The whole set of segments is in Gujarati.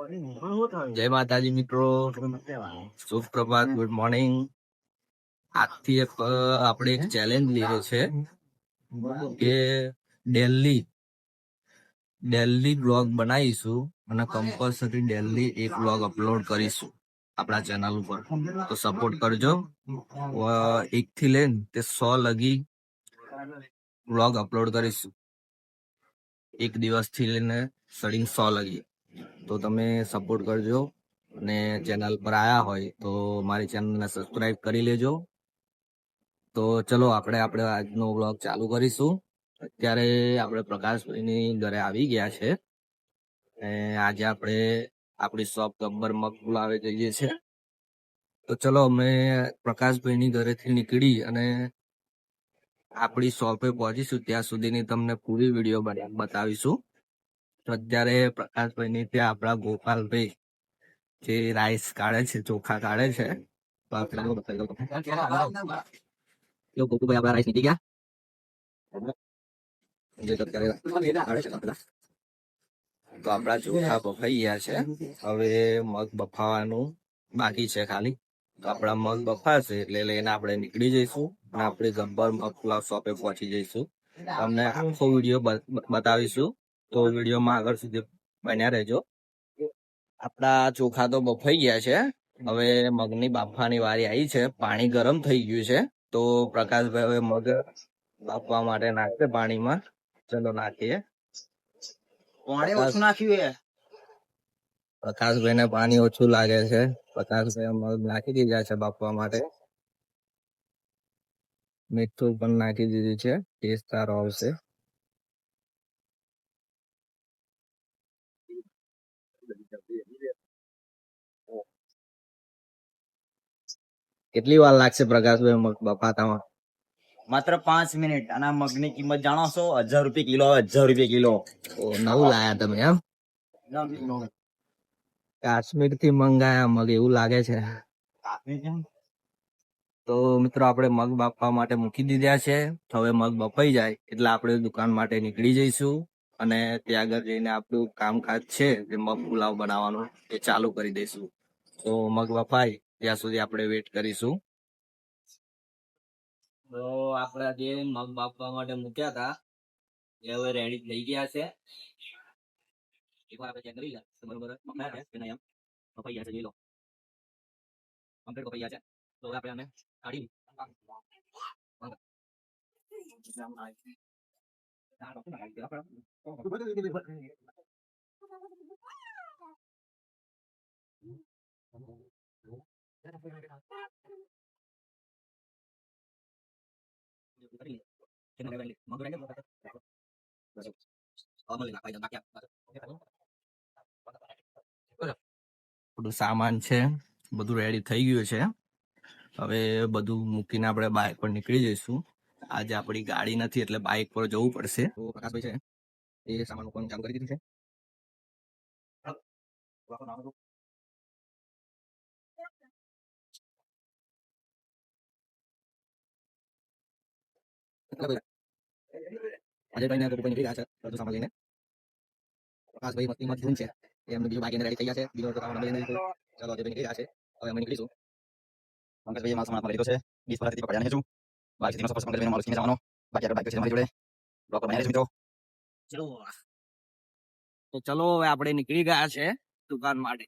જય માતાજી મિત્રો, શુભ પ્રભાત, ગુડ મોર્નિંગ. આજથી આપણે એક ચેલેન્જ લીધો છે કે ડેલી બ્લોગ બનાવીશું અને કમ્પલસરી ડેલી એક બ્લોગ અપલોડ કરીશું આપણા ચેનલ ઉપર. તો સપોર્ટ કરજો. 1 થી લઈને તે 100 લગી બ્લોગ અપલોડ કરીશું, એક દિવસથી લઈને 100 લગી. તો તમે સપોર્ટ કરજો અને ચેનલ પર આયા હોય તો મારી ચેનલને સબસ્ક્રાઇબ કરી લેજો. તો ચલો આપણે આજનો બ્લોગ ચાલુ કરીશું. અત્યારે આપણે પ્રકાશભાઈની ઘરે આવી ગયા છે. આજે આપણે આપણી શોપ ગબ્બર મગ પુલાવે જઈએ છે. તો ચલો અમે પ્રકાશભાઈની ઘરેથી નીકળી અને આપણી શોપે પહોંચીશું ત્યાં સુધીની તમને પૂરી વિડીયો બતાવીશું. તો અત્યારે પ્રકાશભાઈની ત્યાં આપણા ગોપાલભાઈ જે રાઈસ કાઢે છે, ચોખા કાઢે છે. તો આપણે ગોપુભાઈ આપણા રાઈસ નીકળી ગયા. તો આપણા ચોખા બફાઈ ગયા છે. હવે મગ બફાવાનું બાકી છે ખાલી. તો આપણા મગ બફાશે એટલે લઈને આપણે નીકળી જઈશું અને આપણે ગબ્બર મગ પુલાવ શોપે પહોંચી જઈશું. તમને આખો વિડીયો બતાવીશું, તો વિડીયોમાં આગળ સુધી બન્યા રહેજો. આપણા ચોખા તો બફાઈ ગયા છે. હવે મગની બાફવાની વારી આવી છે. પાણી ગરમ થઈ ગયું છે. તો પ્રકાશભાઈ હવે મગ બાફવા માટે નાખશે પાણીમાં. ચલો નાખીએ. પ્રકાશભાઈ ને પાણી ઓછું લાગે છે. પ્રકાશભાઈ મગ નાખી દીધા છે બાફવા માટે. મીઠું પણ નાખી દીધું છે, ટેસ્ટ સારો આવશે. કેટલી વાર લાગશે પ્રકાશભાઈ મગ બફાતામાં? માત્ર 5 મિનિટ. અને મગની કિંમત જાણો છો? 1000 રૂપિયા કિલો. 1000 રૂપિયા કિલો. નવું લાયા તમે એમ? કાશ્મીર થી મંગાયા મગ એવું લાગે છે. તો મિત્રો આપણે મગ બાફવા માટે મૂકી દીધા છે. હવે મગ બફાઈ જાય એટલે આપણે દુકાન માટે નીકળી જઈશું અને ત્યાં આગળ જઈને આપણું કામકાજ છે જે મગ પુલાવ બનાવવાનું એ ચાલુ કરી દઈશું. તો મગ બફાય ત્યાં સુધી આપણે વેટ કરીશું. તો આપણે જે મગ બાફવા માટે મૂક્યા હતા એ હવે રેડી થઈ ગયા છે. એકવાર આપણે ચેક કરી લે બરોબર બફાયા છે કે નહીં. એમ બફાઈ ગયા છે, જોઈ લો. કમ્પ્લીટ બફાઈ ગયા છે. તો હવે આપણે આને કાઢી બધું સામાન છે, બધું રેડી થઈ ગયું છે. હવે બધું મૂકીને આપણે બાઇક પર નીકળી જઈશું. આજે આપણી ગાડી નથી એટલે બાઇક પર જવું પડશે. તો પ્રકાશભાઈ છે એ સામાન મૂકવાનું ચાલુ કરી દીધું છે. અજયભાઈ ને ગોપુભાઈ નીકળી ગયા છે બધું સામાન લઈને. પ્રકાશભાઈ મસ્તીમાં ધૂમ છે. એમનું બીજું બાઇક એને રેડી થઈ ગયા છે. બીજો તો કામ લઈને ચાલો અજયભાઈ નીકળી ગયા છે. હવે અમે નીકળીશું. પંકજભાઈ માલ સામાન લીધો છે. 20 વર્ષથી પકડ્યા નહીં છું. બાઇક થી સપોર્ટ પંકજભાઈ માલ લઈને જવાનો. બાકી આપણે બાઇક છે તમારી જોડે. બ્લોક પર બનાવી મિત્રો. ચલો તો ચલો હવે આપણે નીકળી ગયા છે દુકાન માટે.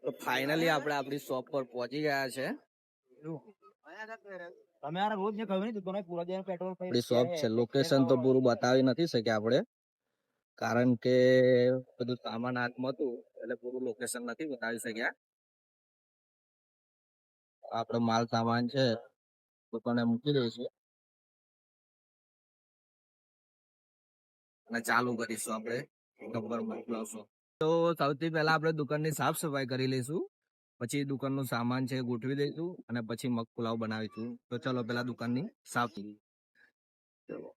તો ફાઇનલી આપણે આપણી શોપ પર પહોંચી ગયા છે. આપણી શોપ છે. લોકેશન તો પૂરું બતાવી નથી શક્યા આપણે, કારણ કે બધું સામાન હાથમાં હતું એટલે પૂરું લોકેશન નથી બતાવી શક્યા. આપણો માલ સામાન છે દુકાને મૂકી દઈશું અને ચાલુ કરીશું આપણે ગબ્બર મોકલાવશું. તો સૌથી પહેલા આપણે દુકાનની સાફ સફાઈ કરી લઈશું, પછી દુકાનનું સામાન છે એ ગોઠવી દઈશું અને પછી મગ પુલાવ બનાવીશું. તો ચલો પેલા દુકાનની સાફ ચલો.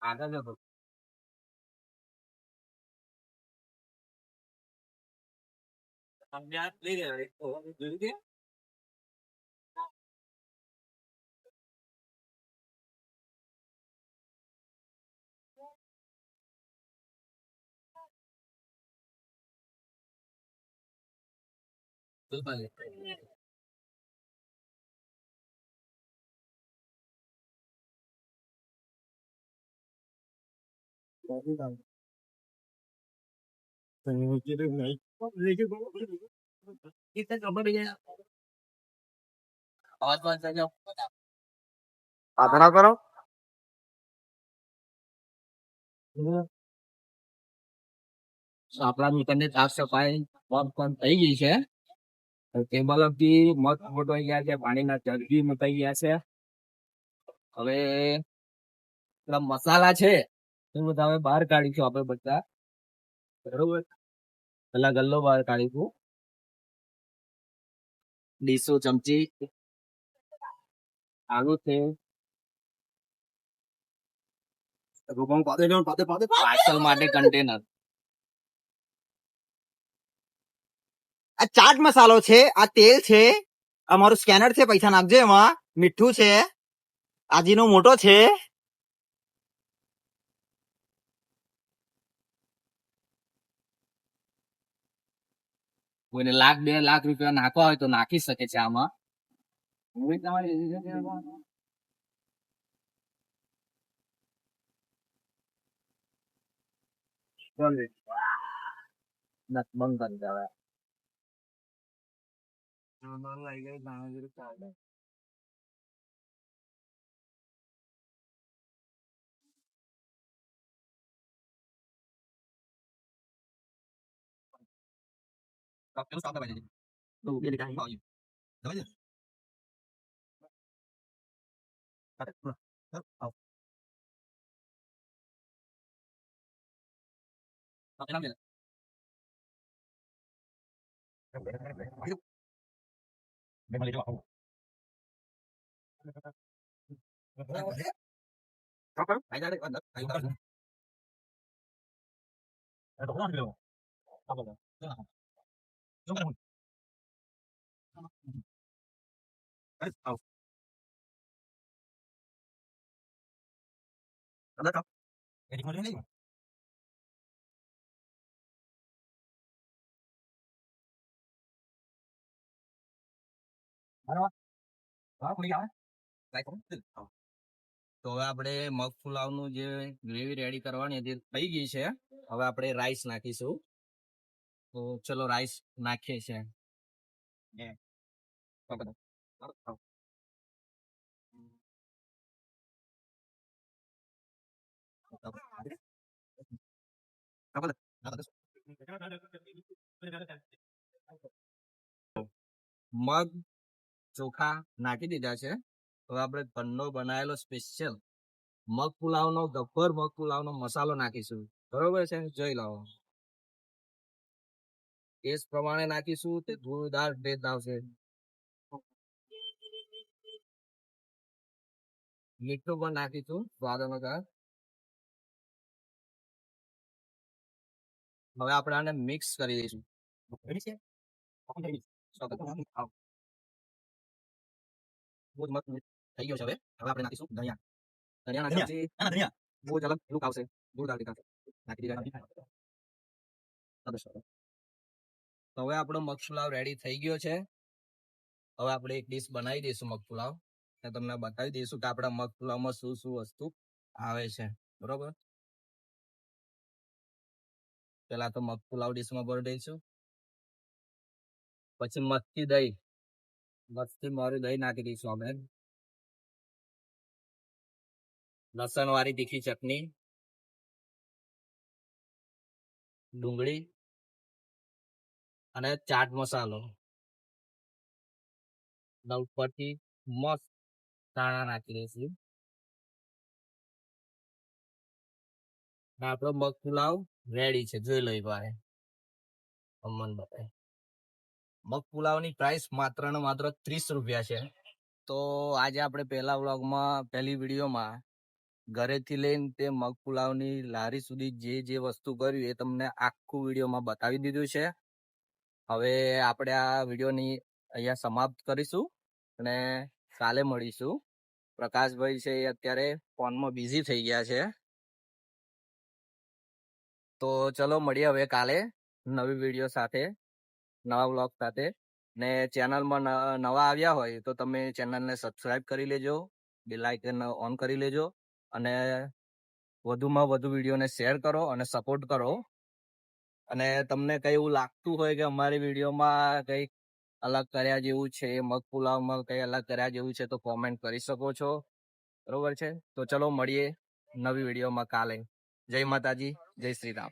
આગળ જતો આધાર કરો. આપણા દુકાનની સાફ સફાઈ પણ થઈ ગઈ છે. ટેબલ બી મસ્ત ગોઠવાઈ ગયા છે, પાણીના જગ બી મુકાઈ ગયા છે. હવે પેલા મસાલા છે એ બધા હવે બહાર કાઢીશું આપણે બધા, બરોબર. પેલા ગલ્લો બહાર કાઢીશું, ડીસો, ચમચી, આલુ છે, પાર્સલ માટે કન્ટેનર. આ ચાટ મસાલો છે, આ તેલ છે, અમારું સ્કેનર છે, પૈસા નાખજો એમાં. મીઠું છે, આજીનો મોટો છે. કોઈને લાખ 2 લાખ રૂપિયા નાખવા હોય તો નાખી શકે છે આમાં. બંધ કરી દેવાય. તો હવે આપણે મગ પુલાવનું જે ગ્રેવી રેડી કરવાની હતી થઈ ગઈ છે. હવે આપણે રાઈસ નાખીશું. તો ચલો રાઈસ નાખીએ છે. મગ ચોખા નાખી દીધા છે. હવે આપણે ઘરનો બનાવેલો સ્પેશિયલ મગ પુલાવનો ગબ્બર મગ પુલાવનો મસાલો નાખીશું, બરોબર છે. જોઈ લાવો, ટેસ્ટ પ્રમાણે નાખીશું, તે જોરદાર ટેસ્ટ આવશે. મીઠું પણ નાખીશું સ્વાદ અનુસાર. હવે આપણે આને મિક્સ કરી દઈશું. બહુ જ મસ્ત થઈ ગયો છે. હવે આપણે નાખીશું ધનિયા. ધનિયા નાખવાથી બહુ જ અલગ લુક આવશે. નાખી દીધા. તો હવે આપણો મગ પુલાવ રેડી થઈ ગયો છે. હવે આપણે એક ડીશ બનાવી દઈશું મગ પુલાવ અને તમને બતાવી દઈશું કે આપણા મગ પુલાવમાં શું શું વસ્તુ આવે છે. બરોબર, પેલા તો મગ પુલાવ ડીશમાં ભરી દઈશું. પછી મસ્તી મારું દહીં નાખી દઈશું અમે. લસણ વાળી તીખી ચટણી, ડુંગળી અને ચાટ મસાલો. ઉપરથી મસ્ત ધાણા નાખી દઈશું. આપણો મગ પુલાવ રેડી છે, જોઈ લો ભાઈ. અમન બતાય મગ પુલાવની પ્રાઇસ માત્ર ને માત્ર 30 રૂપિયા છે. તો આજે આપણે પહેલી વિડીયોમાં ઘરેથી લઈને તે મગ પુલાવની લારી સુધી જે વસ્તુ કર્યું એ તમને આખું વિડીયોમાં બતાવી દીધું છે. હવે આપણે આ વિડીયોની અહીંયા સમાપ્ત કરીશું અને કાલે મળીશું. પ્રકાશભાઈ છે એ અત્યારે ફોનમાં બિઝી થઈ ગયા છે. તો ચલો મળીએ હવે કાલે નવી વિડીયો સાથે, નવા વ્લોગ સાથે. ને ચેનલમાં નવા આવ્યા હોય તો તમે ચેનલને સબસ્ક્રાઇબ કરી લેજો, બેલ આઇકન ઓન કરી લેજો અને વધુમાં વધુ વિડીયોને શેર કરો અને સપોર્ટ કરો. અને તમને કઈ એવું લાગતું હોય કે અમારી વિડીયોમાં કંઈક અલગ કર્યા જેવું છે, મગ પુલાવમાં કઈ અલગ કર્યા જેવું છે, તો કોમેન્ટ કરી શકો છો. બરોબર છે, તો ચલો મળીએ નવી વિડીયોમાં કાલે. જય માતાજી, જય શ્રી રામ.